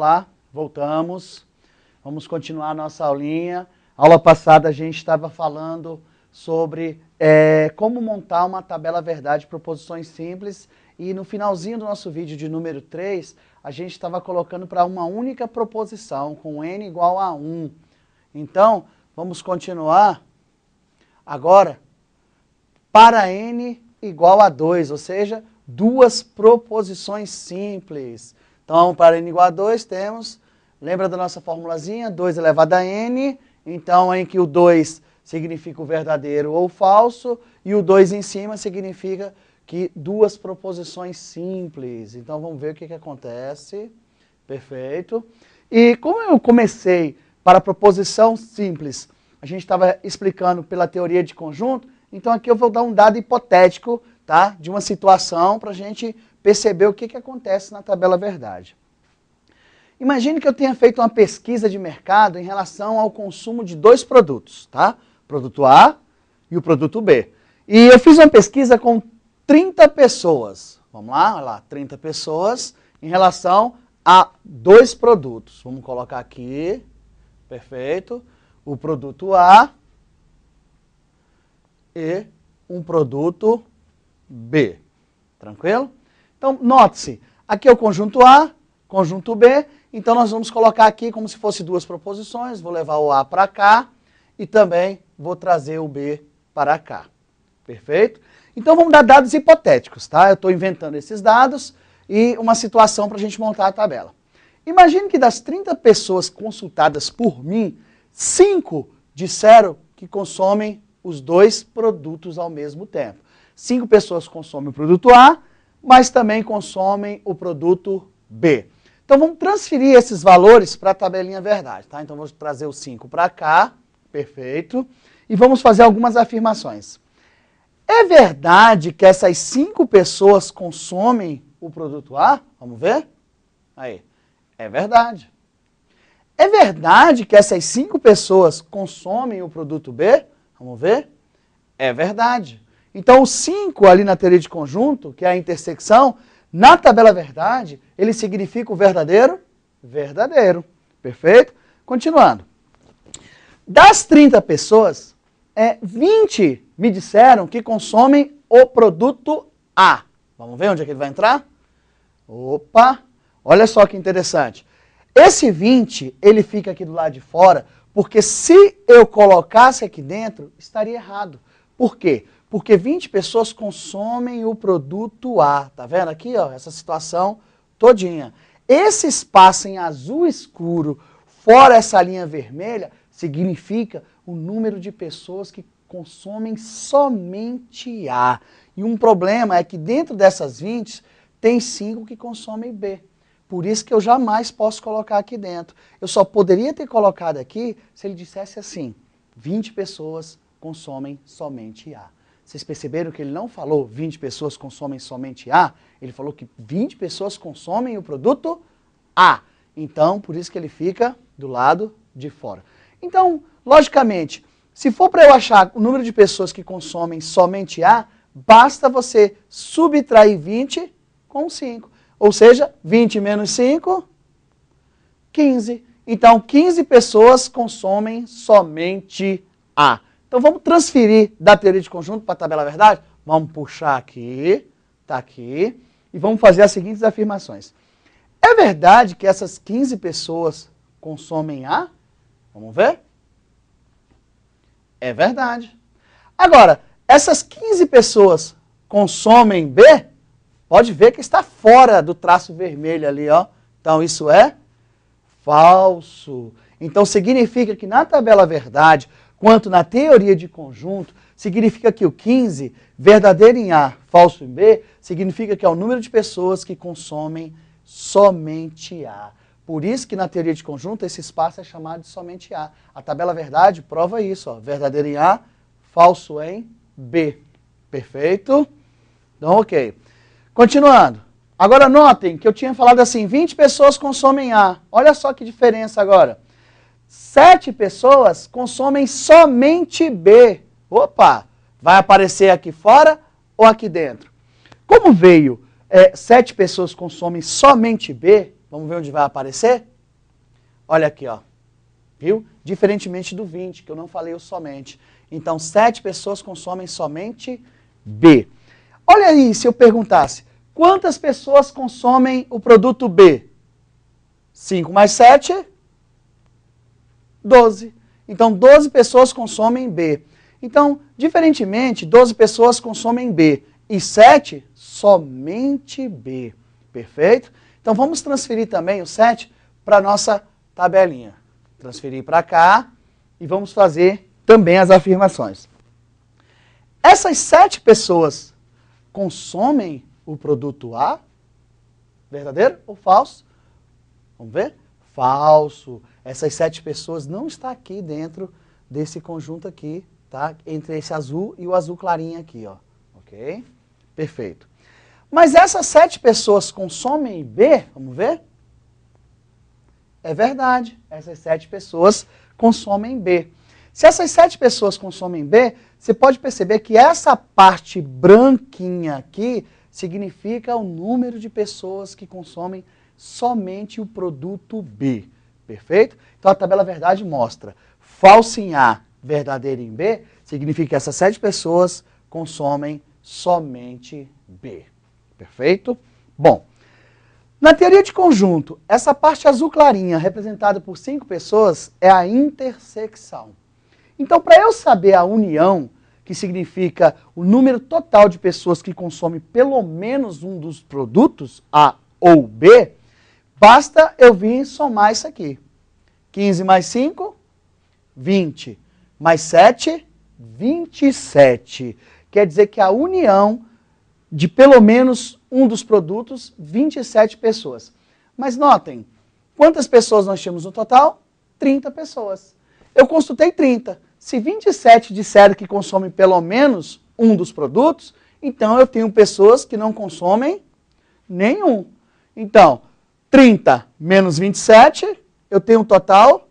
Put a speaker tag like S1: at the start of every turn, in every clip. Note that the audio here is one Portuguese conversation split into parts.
S1: lá, voltamos. Vamos continuar a nossa aulinha. Aula passada a gente estava falando sobre como montar uma tabela verdade de proposições simples. E no finalzinho do nosso vídeo de número 3, a gente estava colocando para uma única proposição, com n igual a 1. Então, vamos continuar agora para n igual a 2, ou seja, duas proposições simples. Então, para n igual a 2, temos, lembra da nossa formulazinha? 2 elevado a n, então em que o 2 significa o verdadeiro ou o falso, e o 2 em cima significa que duas proposições simples. Então, vamos ver o que acontece. Perfeito. E como eu comecei para a proposição simples, a gente estava explicando pela teoria de conjunto, então aqui eu vou dar um dado hipotético, tá, de uma situação para a gente perceber o que acontece na tabela verdade. Imagine que eu tenha feito uma pesquisa de mercado em relação ao consumo de dois produtos, tá? O produto A e o produto B. E eu fiz uma pesquisa com 30 pessoas. Vamos lá, olha lá, 30 pessoas em relação a dois produtos. Vamos colocar aqui, perfeito, o produto A e um produto B. Tranquilo? Então, note-se, aqui é o conjunto A, conjunto B, então nós vamos colocar aqui como se fosse duas proposições, vou levar o A para cá e também vou trazer o B para cá. Perfeito? Então vamos dar dados hipotéticos, tá? Eu estou inventando esses dados e uma situação para a gente montar a tabela. Imagine que das 30 pessoas consultadas por mim, 5 disseram que consomem os dois produtos ao mesmo tempo. 5 pessoas consomem o produto A, mas também consomem o produto B. Então vamos transferir esses valores para a tabelinha verdade, tá? Então vou trazer o 5 para cá, perfeito, e vamos fazer algumas afirmações. É verdade que essas 5 pessoas consomem o produto A? Vamos ver? Aí, é verdade. É verdade que essas 5 pessoas consomem o produto B? Vamos ver? É verdade. Então, o 5 ali na teoria de conjunto, que é a intersecção, na tabela verdade, ele significa o verdadeiro? Verdadeiro. Perfeito? Continuando. Das 30 pessoas, 20 me disseram que consomem o produto A. Vamos ver onde é que ele vai entrar? Opa! Olha só que interessante. Esse 20, ele fica aqui do lado de fora, porque se eu colocasse aqui dentro, estaria errado. Por quê? Porque 20 pessoas consomem o produto A. Tá vendo aqui, ó, essa situação todinha. Esse espaço em azul escuro, fora essa linha vermelha, significa o número de pessoas que consomem somente A. E um problema é que dentro dessas 20, tem 5 que consomem B. Por isso que eu jamais posso colocar aqui dentro. Eu só poderia ter colocado aqui se ele dissesse assim, 20 pessoas consomem somente A. Vocês perceberam que ele não falou 20 pessoas consomem somente A? Ele falou que 20 pessoas consomem o produto A. Então, por isso que ele fica do lado de fora. Então, logicamente, se for para eu achar o número de pessoas que consomem somente A, basta você subtrair 20 com 5. Ou seja, 20 menos 5, 15. Então, 15 pessoas consomem somente A. Então, vamos transferir da teoria de conjunto para a tabela verdade? Vamos puxar aqui, está aqui, e vamos fazer as seguintes afirmações. É verdade que essas 15 pessoas consomem A? Vamos ver? É verdade. Agora, essas 15 pessoas consomem B? Pode ver que está fora do traço vermelho ali, ó. Então, isso é falso. Então, significa que na tabela verdade, quanto na teoria de conjunto, significa que o 15, verdadeiro em A, falso em B, significa que é o número de pessoas que consomem somente A. Por isso que na teoria de conjunto, esse espaço é chamado de somente A. A tabela verdade prova isso, ó. Verdadeiro em A, falso em B. Perfeito? Então, ok. Continuando. Agora notem que eu tinha falado assim, 20 pessoas consomem A. Olha só que diferença agora. 7 pessoas consomem somente B. Opa! Vai aparecer aqui fora ou aqui dentro? Como veio 7 pessoas consomem somente B, vamos ver onde vai aparecer? Olha aqui, ó. Viu? Diferentemente do 20, que eu não falei o somente. Então, 7 pessoas consomem somente B. Olha aí, se eu perguntasse, quantas pessoas consomem o produto B? 5 mais 7, 12. Então, 12 pessoas consomem B. Então, diferentemente, 12 pessoas consomem B e 7 somente B. Perfeito? Então, vamos transferir também o 7 para a nossa tabelinha. Transferir para cá e vamos fazer também as afirmações. Essas 7 pessoas consomem o produto A? Verdadeiro ou falso? Vamos ver? Falso. Essas 7 pessoas não estão aqui dentro desse conjunto aqui, tá? Entre esse azul e o azul clarinho aqui, ó. Ok? Perfeito. Mas essas 7 pessoas consomem B? Vamos ver? É verdade. Essas 7 pessoas consomem B. Se essas 7 pessoas consomem B, você pode perceber que essa parte branquinha aqui significa o número de pessoas que consomem somente o produto B. Perfeito? Então a tabela verdade mostra falso em A, verdadeiro em B, significa que essas 7 pessoas consomem somente B. Perfeito? Bom, na teoria de conjunto, essa parte azul clarinha, representada por 5 pessoas, é a intersecção. Então, para eu saber a união, que significa o número total de pessoas que consomem pelo menos um dos produtos, A ou B, basta eu vir somar isso aqui. 15 mais 5, 20. Mais 7, 27. Quer dizer que a união de pelo menos um dos produtos, 27 pessoas. Mas notem, quantas pessoas nós tínhamos no total? 30 pessoas. Eu consultei 30. Se 27 disseram que consomem pelo menos um dos produtos, então eu tenho pessoas que não consomem nenhum. Então, 30 menos 27, eu tenho um total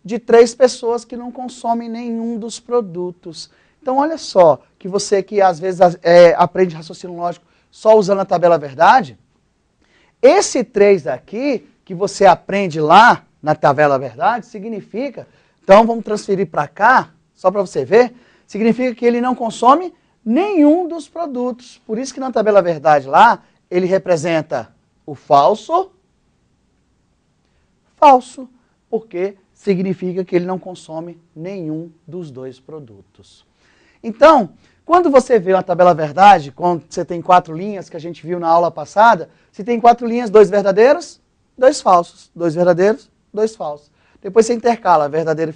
S1: de 3 pessoas que não consomem nenhum dos produtos. Então, olha só, que você que às vezes aprende raciocínio lógico só usando a tabela verdade, esse 3 aqui, que você aprende lá na tabela verdade, significa, então vamos transferir para cá, só para você ver, significa que ele não consome nenhum dos produtos. Por isso que na tabela verdade lá, ele representa o falso, porque significa que ele não consome nenhum dos 2 produtos. Então, quando você vê uma tabela verdade, quando você tem 4 linhas, que a gente viu na aula passada, se tem 4 linhas, 2 verdadeiros, 2 falsos. 2 verdadeiros, 2 falsos. Depois você intercala verdadeiro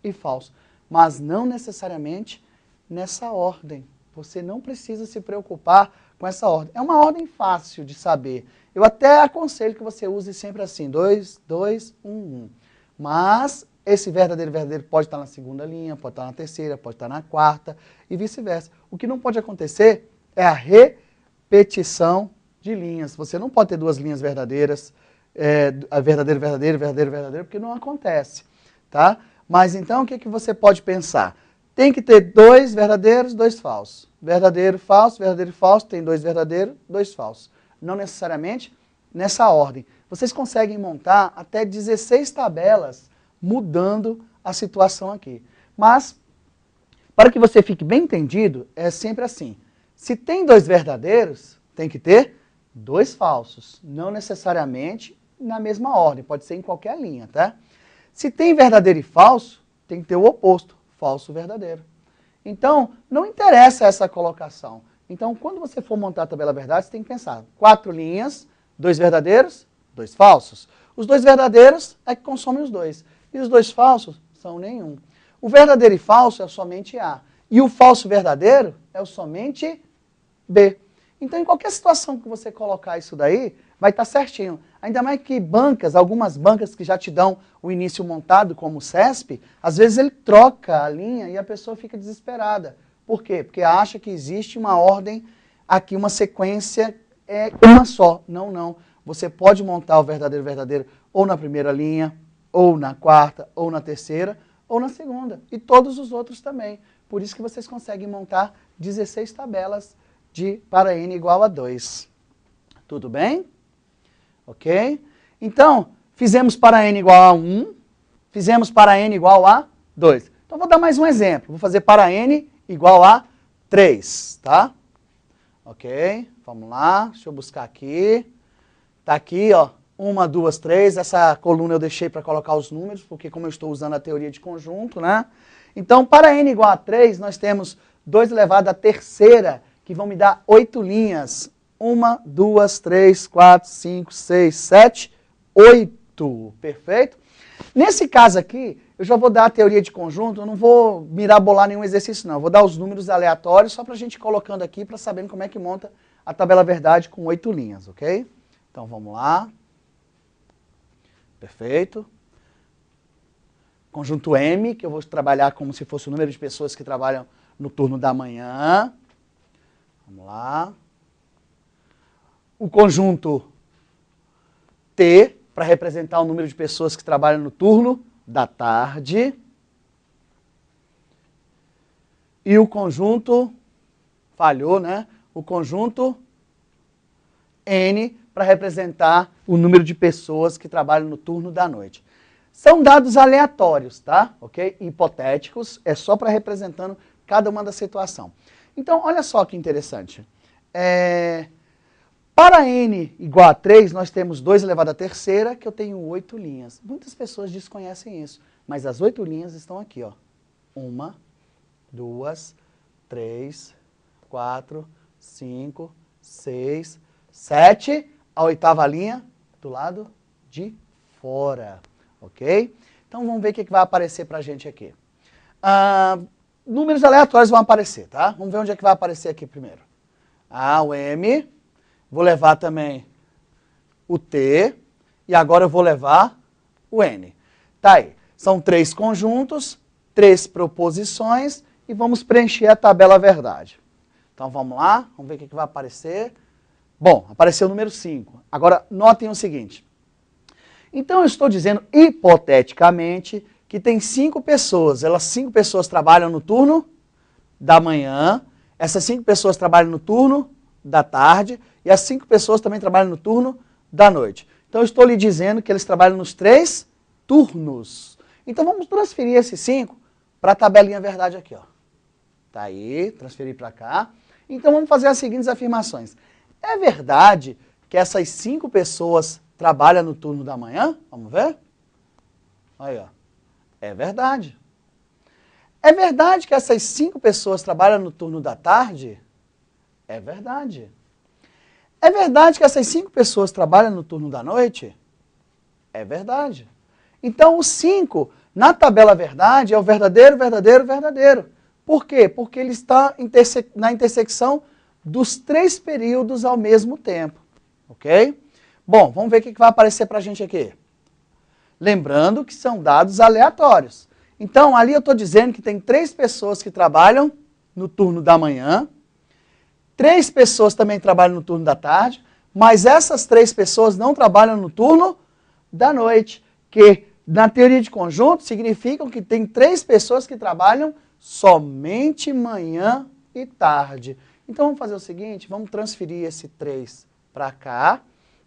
S1: e falso. Mas não necessariamente nessa ordem. Você não precisa se preocupar com essa ordem. É uma ordem fácil de saber. Eu até aconselho que você use sempre assim, 2, 2, 1, 1. Mas esse verdadeiro pode estar na segunda linha, pode estar na terceira, pode estar na quarta e vice-versa. O que não pode acontecer é a repetição de linhas. Você não pode ter 2 linhas verdadeiras, verdadeiro, porque não acontece, tá? Mas então o que você pode pensar? Tem que ter 2 verdadeiros, 2 falsos. Verdadeiro e falso, tem 2 verdadeiros, 2 falsos. Não necessariamente nessa ordem. Vocês conseguem montar até 16 tabelas mudando a situação aqui. Mas, para que você fique bem entendido, é sempre assim. Se tem 2 verdadeiros, tem que ter 2 falsos. Não necessariamente na mesma ordem, pode ser em qualquer linha, tá? Se tem verdadeiro e falso, tem que ter o oposto, falso e verdadeiro. Então, não interessa essa colocação. Então, quando você for montar a tabela verdade, você tem que pensar 4 linhas, 2 verdadeiros, 2 falsos. Os 2 verdadeiros é que consomem os 2. E os 2 falsos são nenhum. O verdadeiro e falso é somente A. E o falso verdadeiro é o somente B. Então, em qualquer situação que você colocar isso daí, vai estar certinho. Ainda mais que bancas, algumas bancas que já te dão o início montado, como o CESP, às vezes ele troca a linha e a pessoa fica desesperada. Por quê? Porque acha que existe uma ordem aqui, uma sequência, uma só. Não, não. Você pode montar o verdadeiro ou na primeira linha, ou na quarta, ou na terceira, ou na segunda. E todos os outros também. Por isso que vocês conseguem montar 16 tabelas para n igual a 2. Tudo bem? Ok? Então, Fizemos para n igual a 1, fizemos para n igual a 2. Então, vou dar mais um exemplo. Vou fazer para n igual a 3, tá? Ok, vamos lá, deixa eu buscar aqui. Tá aqui, ó, 1, 2, 3. Essa coluna eu deixei para colocar os números, porque como eu estou usando a teoria de conjunto, né? Então, para n igual a 3, nós temos 2 elevado à terceira, que vão me dar 8 linhas. 1, 2, 3, 4, 5, 6, 7, 8. Perfeito? Nesse caso aqui, eu já vou dar a teoria de conjunto, eu não vou mirabolar nenhum exercício não, eu vou dar os números aleatórios só para a gente ir colocando aqui para saber como é que monta a tabela verdade com 8 linhas, ok? Então vamos lá. Perfeito. Conjunto M, que eu vou trabalhar como se fosse o número de pessoas que trabalham no turno da manhã. Vamos lá. O conjunto T, para representar o número de pessoas que trabalham no turno da tarde. E o conjunto, falhou, né? O conjunto N, para representar o número de pessoas que trabalham no turno da noite. São dados aleatórios, tá? Ok? Hipotéticos, é só para representando cada uma da situação. Então, olha só que interessante. Para n igual a 3, nós temos 2 elevado à terceira, que eu tenho 8 linhas. Muitas pessoas desconhecem isso, mas as 8 linhas estão aqui, ó. 1, 2, 3, 4, 5, 6, 7. A 8ª linha do lado de fora, ok? Então vamos ver o que vai aparecer para a gente aqui. Números aleatórios vão aparecer, tá? Vamos ver onde é que vai aparecer aqui primeiro. O M, vou levar também o T, e agora eu vou levar o N. Tá aí, são 3 conjuntos, 3 proposições, e vamos preencher a tabela verdade. Então vamos lá, vamos ver o que vai aparecer. Bom, apareceu o número 5. Agora, notem o seguinte. Então, eu estou dizendo, hipoteticamente, que tem 5 pessoas. Elas 5 pessoas trabalham no turno da manhã, essas 5 pessoas trabalham no turno da tarde, e as 5 pessoas também trabalham no turno da noite. Então, eu estou lhe dizendo que eles trabalham nos 3 turnos. Então, vamos transferir esses 5 para a tabelinha verdade aqui, ó. Tá aí, transferir para cá. Então, vamos fazer as seguintes afirmações. É verdade que essas 5 pessoas trabalham no turno da manhã? Vamos ver? Aí, ó. É verdade. É verdade que essas 5 pessoas trabalham no turno da tarde? É verdade. É verdade que essas 5 pessoas trabalham no turno da noite? É verdade. Então, o 5 na tabela verdade é o verdadeiro, verdadeiro, verdadeiro. Por quê? Porque ele está na intersecção dos 3 períodos ao mesmo tempo, ok? Bom, vamos ver o que vai aparecer para a gente aqui. Lembrando que são dados aleatórios. Então, ali eu estou dizendo que tem 3 pessoas que trabalham no turno da manhã, 3 pessoas também trabalham no turno da tarde, mas essas 3 pessoas não trabalham no turno da noite, que na teoria de conjunto significam que tem 3 pessoas que trabalham somente manhã e tarde. Então vamos fazer o seguinte, vamos transferir esse 3 para cá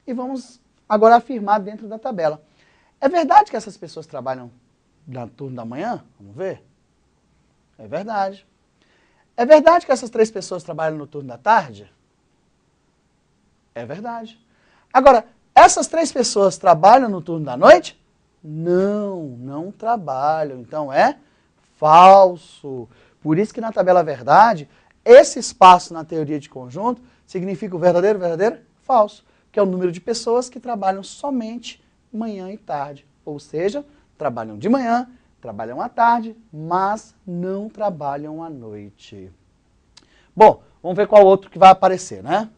S1: e vamos agora afirmar dentro da tabela. É verdade que essas pessoas trabalham no turno da manhã? Vamos ver? É verdade. É verdade que essas 3 pessoas trabalham no turno da tarde? É verdade. Agora, essas 3 pessoas trabalham no turno da noite? Não, não trabalham. Então é falso. Por isso que na tabela verdade, esse espaço na teoria de conjunto significa o verdadeiro, verdadeiro, falso, que é o número de pessoas que trabalham somente manhã e tarde. Ou seja, trabalham de manhã, trabalham à tarde, mas não trabalham à noite. Bom, vamos ver qual outro que vai aparecer, né?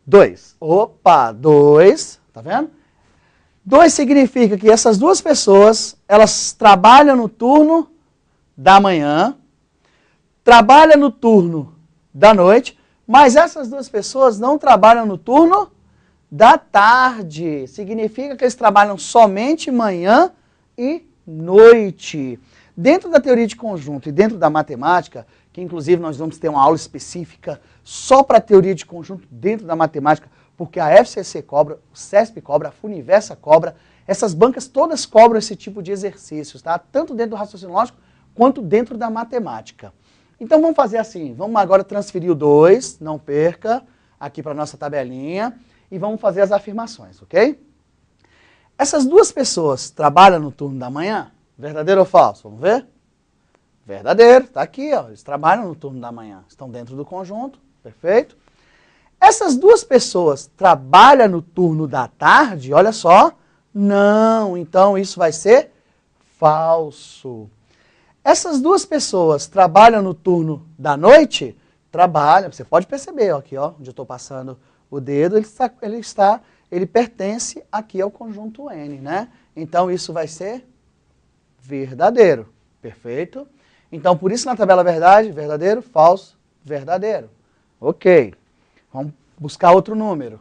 S1: 2. Opa, 2, tá vendo? 2 significa que essas 2 pessoas, elas trabalham no turno da manhã, trabalham no turno da noite, mas essas 2 pessoas não trabalham no turno da tarde. Significa que eles trabalham somente manhã e noite. Dentro da teoria de conjunto e dentro da matemática, que inclusive nós vamos ter uma aula específica só para a teoria de conjunto dentro da matemática, porque a FCC cobra, o CESP cobra, a Funiversa cobra, essas bancas todas cobram esse tipo de exercícios, tá? Tanto dentro do raciocínio lógico, quanto dentro da matemática. Então vamos fazer assim, vamos agora transferir o 2, não perca, aqui para a nossa tabelinha, e vamos fazer as afirmações, ok? Essas duas pessoas trabalham no turno da manhã? Verdadeiro ou falso? Vamos ver? Verdadeiro, está aqui, ó, eles trabalham no turno da manhã, estão dentro do conjunto, perfeito? Essas duas pessoas trabalham no turno da tarde, olha só, não, então isso vai ser falso. Essas duas pessoas trabalham no turno da noite? Trabalham, você pode perceber, ó, aqui, ó, onde eu estou passando o dedo, ele pertence aqui ao conjunto N, né? Então isso vai ser verdadeiro, perfeito? Então por isso na tabela verdade, verdadeiro, falso, verdadeiro. Ok, vamos buscar outro número.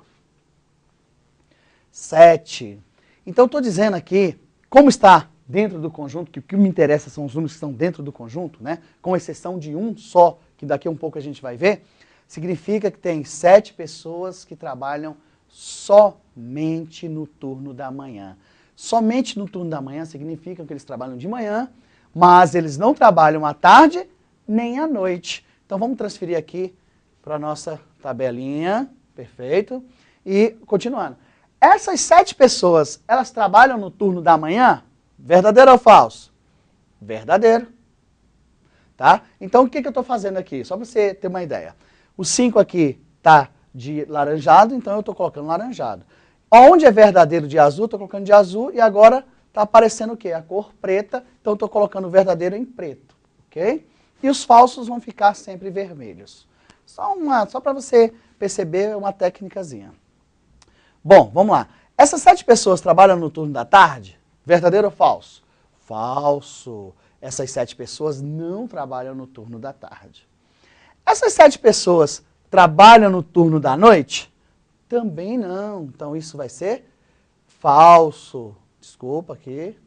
S1: 7. Então estou dizendo aqui, como está dentro do conjunto, que o que me interessa são os números que estão dentro do conjunto, né? Com exceção de um só, que daqui a um pouco a gente vai ver, significa que tem 7 pessoas que trabalham somente no turno da manhã. Somente no turno da manhã significa que eles trabalham de manhã, mas eles não trabalham à tarde nem à noite. Então vamos transferir aqui para a nossa tabelinha, perfeito, e continuando. Essas 7 pessoas, elas trabalham no turno da manhã? Verdadeiro ou falso? Verdadeiro. Tá? Então o que eu estou fazendo aqui? Só para você ter uma ideia. O 5 aqui está de laranjado, então eu estou colocando laranjado. Onde é verdadeiro de azul, estou colocando de azul, e agora está aparecendo o quê? A cor preta, então estou colocando o verdadeiro em preto. Ok? E os falsos vão ficar sempre vermelhos. Só para você perceber uma técnicazinha. Bom, vamos lá. Essas 7 pessoas trabalham no turno da tarde? Verdadeiro ou falso? Falso. Essas 7 pessoas não trabalham no turno da tarde. Essas 7 pessoas trabalham no turno da noite? Também não. Então isso vai ser falso. Desculpa aqui.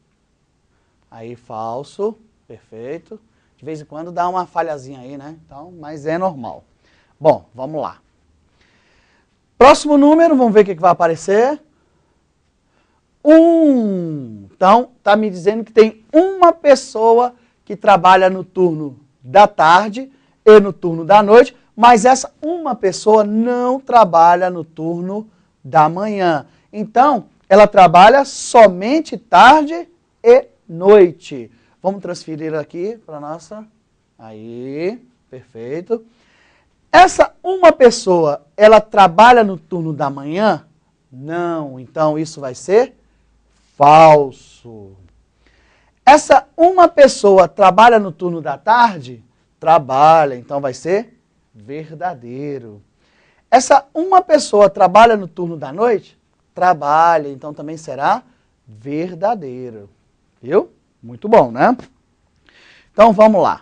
S1: Aí falso. Perfeito. De vez em quando dá uma falhazinha aí, né? Então, mas é normal. Bom, vamos lá. Próximo número, vamos ver o que vai aparecer. 1. Então, está me dizendo que tem uma pessoa que trabalha no turno da tarde e no turno da noite, mas essa uma pessoa não trabalha no turno da manhã. Então, ela trabalha somente tarde e noite. Vamos transferir aqui para a nossa... Aí, perfeito. Essa uma pessoa, ela trabalha no turno da manhã? Não, então isso vai ser falso. Essa uma pessoa trabalha no turno da tarde? Trabalha, então vai ser verdadeiro. Essa uma pessoa trabalha no turno da noite? Trabalha, então também será verdadeiro. Viu? Muito bom, né? Então vamos lá.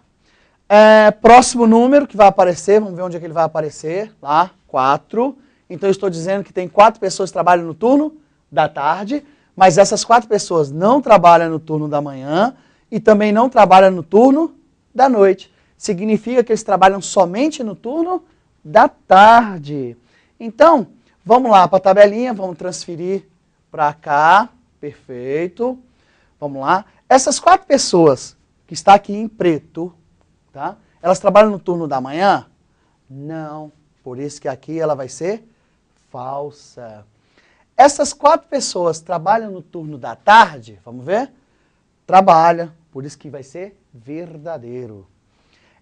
S1: Próximo número que vai aparecer, vamos ver onde é que ele vai aparecer, lá, 4. Então eu estou dizendo que tem 4 pessoas que trabalham no turno da tarde, mas essas 4 pessoas não trabalham no turno da manhã e também não trabalham no turno da noite. Significa que eles trabalham somente no turno da tarde. Então, vamos lá para a tabelinha, vamos transferir para cá, perfeito. Vamos lá. Essas 4 pessoas que estão aqui em preto, tá? Elas trabalham no turno da manhã? Não. Por isso que aqui ela vai ser falsa. Essas 4 pessoas trabalham no turno da tarde? Vamos ver? Trabalha. Por isso que vai ser verdadeiro.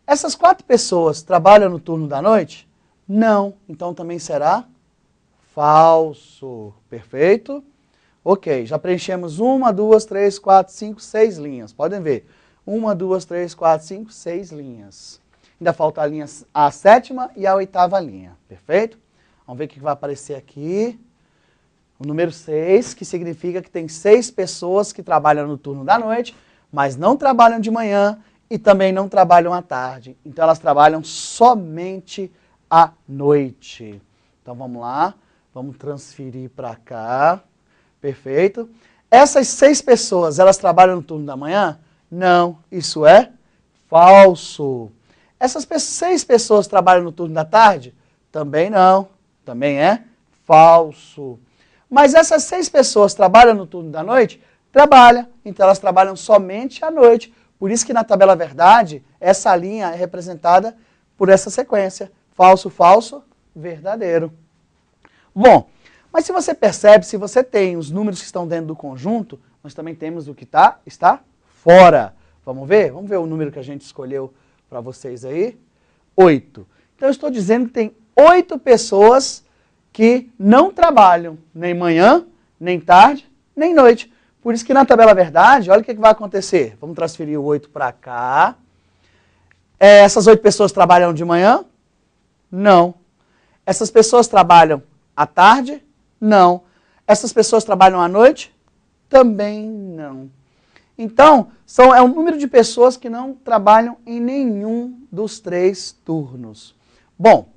S1: Essas 4 pessoas trabalham no turno da noite? Não. Então também será falso. Perfeito? Ok. Já preenchemos 1, 2, 3, 4, 5, 6 linhas. Podem ver. 1, 2, 3, 4, 5, 6 linhas. Ainda falta a 7ª e a 8ª linha. Perfeito? Vamos ver o que vai aparecer aqui. O número 6, que significa que tem 6 pessoas que trabalham no turno da noite, mas não trabalham de manhã e também não trabalham à tarde. Então elas trabalham somente à noite. Então vamos lá. Vamos transferir para cá. Perfeito? Essas 6 pessoas, elas trabalham no turno da manhã? Não, isso é falso. Essas 6 pessoas trabalham no turno da tarde? Também não, também é falso. Mas essas 6 pessoas trabalham no turno da noite? Trabalham, então elas trabalham somente à noite. Por isso que na tabela verdade, essa linha é representada por essa sequência. Falso, falso, verdadeiro. Bom, mas se você percebe, se você tem os números que estão dentro do conjunto, nós também temos o que está fora. Vamos ver? Vamos ver o número que a gente escolheu para vocês aí. 8. Então eu estou dizendo que tem 8 pessoas que não trabalham nem manhã, nem tarde, nem noite. Por isso que na tabela verdade, olha o que vai acontecer. Vamos transferir o 8 para cá. Essas 8 pessoas trabalham de manhã? Não. Essas pessoas trabalham à tarde? Não. Essas pessoas trabalham à noite? Também não. Então, é um número de pessoas que não trabalham em nenhum dos 3 turnos. Bom,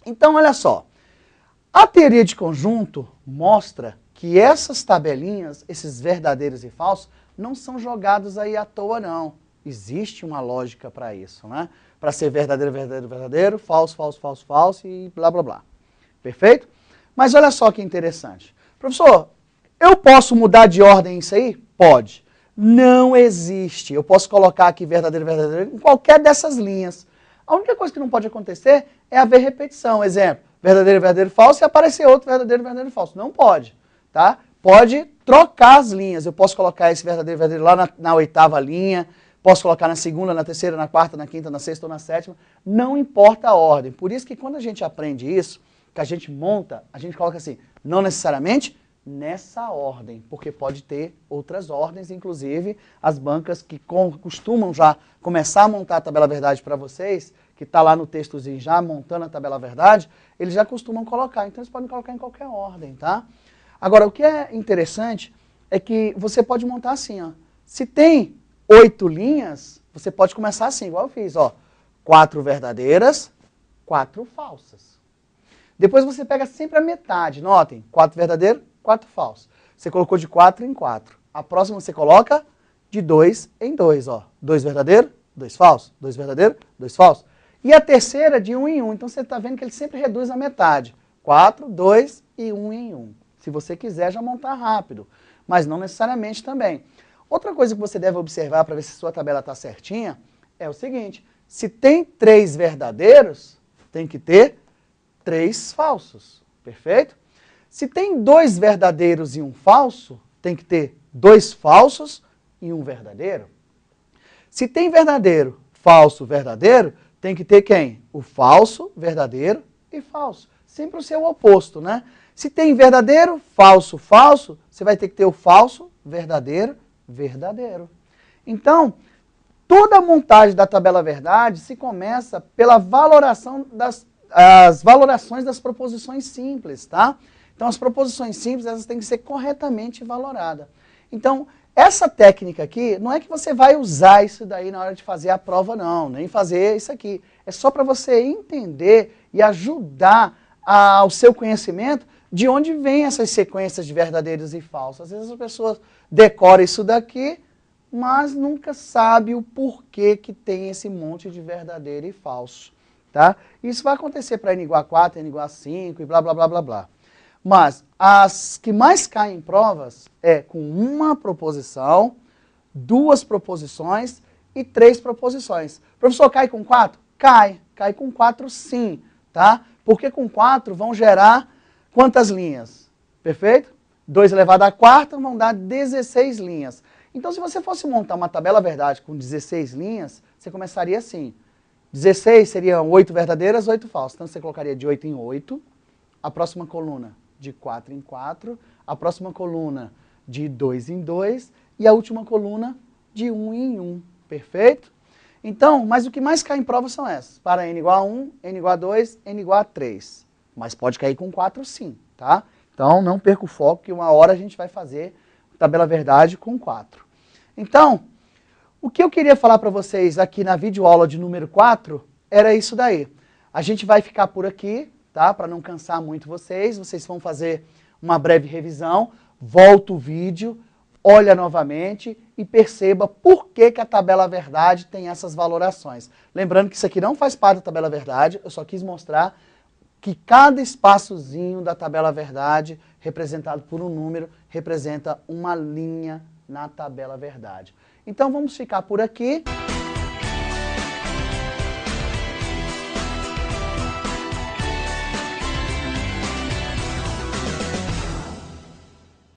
S1: então olha só. A teoria de conjunto mostra que essas tabelinhas, esses verdadeiros e falsos, não são jogados aí à toa, não. Existe uma lógica para isso, né? Para ser verdadeiro, verdadeiro, verdadeiro, falso, falso, falso, falso e blá, blá, blá. Perfeito? Mas olha só que interessante. Professor, eu posso mudar de ordem isso aí? Pode. Não existe. Eu posso colocar aqui verdadeiro, verdadeiro em qualquer dessas linhas. A única coisa que não pode acontecer é haver repetição. Exemplo, verdadeiro, verdadeiro, falso e aparecer outro verdadeiro, verdadeiro, falso. Não pode. Tá? Pode trocar as linhas. Eu posso colocar esse verdadeiro, verdadeiro lá na 8ª linha, posso colocar na 2ª, na 3ª, na 4ª, na 5ª, na 6ª ou na 7ª. Não importa a ordem. Por isso que quando a gente aprende isso, que a gente monta, a gente coloca assim, não necessariamente nessa ordem, porque pode ter outras ordens, inclusive as bancas que costumam já começar a montar a tabela verdade para vocês, que está lá no textozinho já montando a tabela verdade, eles já costumam colocar. Então eles podem colocar em qualquer ordem, tá? Agora, o que é interessante é que você pode montar assim, ó. Se tem 8 linhas, você pode começar assim, igual eu fiz, ó. 4 verdadeiras, 4 falsas. Depois você pega sempre a metade, notem, 4 verdadeiros, 4 falsos. Você colocou de 4 em 4. A próxima você coloca de 2 em 2, ó. 2 verdadeiros, 2 falsos, 2 verdadeiros, 2 falsos. E a terceira de 1 em 1, então você está vendo que ele sempre reduz a metade. 4, 2 e 1 em 1. Se você quiser já montar rápido, mas não necessariamente também. Outra coisa que você deve observar para ver se sua tabela está certinha é o seguinte, se tem 3 verdadeiros, tem que ter 3 falsos, perfeito? Se tem 2 verdadeiros e 1 falso, tem que ter 2 falsos e 1 verdadeiro. Se tem verdadeiro, falso, verdadeiro, tem que ter quem? O falso, verdadeiro e falso. Sempre o seu oposto, né? Se tem verdadeiro, falso, falso, você vai ter que ter o falso, verdadeiro, verdadeiro. Então, toda a montagem da tabela verdade se começa pela valoração as valorações das proposições simples, tá? Então, as proposições simples, elas têm que ser corretamente valoradas. Então, essa técnica aqui, não é que você vai usar isso daí na hora de fazer a prova, não, nem fazer isso aqui. É só para você entender e ajudar ao seu conhecimento de onde vem essas sequências de verdadeiros e falsos. Às vezes as pessoas decoram isso daqui, mas nunca sabe o porquê que tem esse monte de verdadeiro e falso. Tá? Isso vai acontecer para n igual a 4, n igual a 5 e blá, blá, blá, blá, blá. Mas as que mais caem em provas é com uma proposição, 2 proposições e 3 proposições. Professor, cai com 4? Cai. Cai com 4 sim, tá? Porque com 4 vão gerar quantas linhas? Perfeito? 2 elevado à quarta vão dar 16 linhas. Então, se você fosse montar uma tabela verdade com 16 linhas, você começaria assim. 16 seriam 8 verdadeiras, 8 falsas. Então, você colocaria de 8 em 8. A próxima coluna de 4 em 4. A próxima coluna de 2 em 2. E a última coluna de 1 em 1. Perfeito? Então, mas o que mais cai em prova são essas. Para n igual a 1, n igual a 2, n igual a 3. Mas pode cair com 4 sim, tá? Então, não perca o foco que uma hora a gente vai fazer tabela verdade com 4. Então, o que eu queria falar para vocês aqui na videoaula de número 4 era isso daí. A gente vai ficar por aqui, tá? Para não cansar muito vocês. Vocês vão fazer uma breve revisão, volta o vídeo, olha novamente e perceba por que a tabela verdade tem essas valorações. Lembrando que isso aqui não faz parte da tabela verdade, eu só quis mostrar que cada espaçozinho da tabela verdade, representado por um número, representa uma linha na tabela verdade. Então vamos ficar por aqui.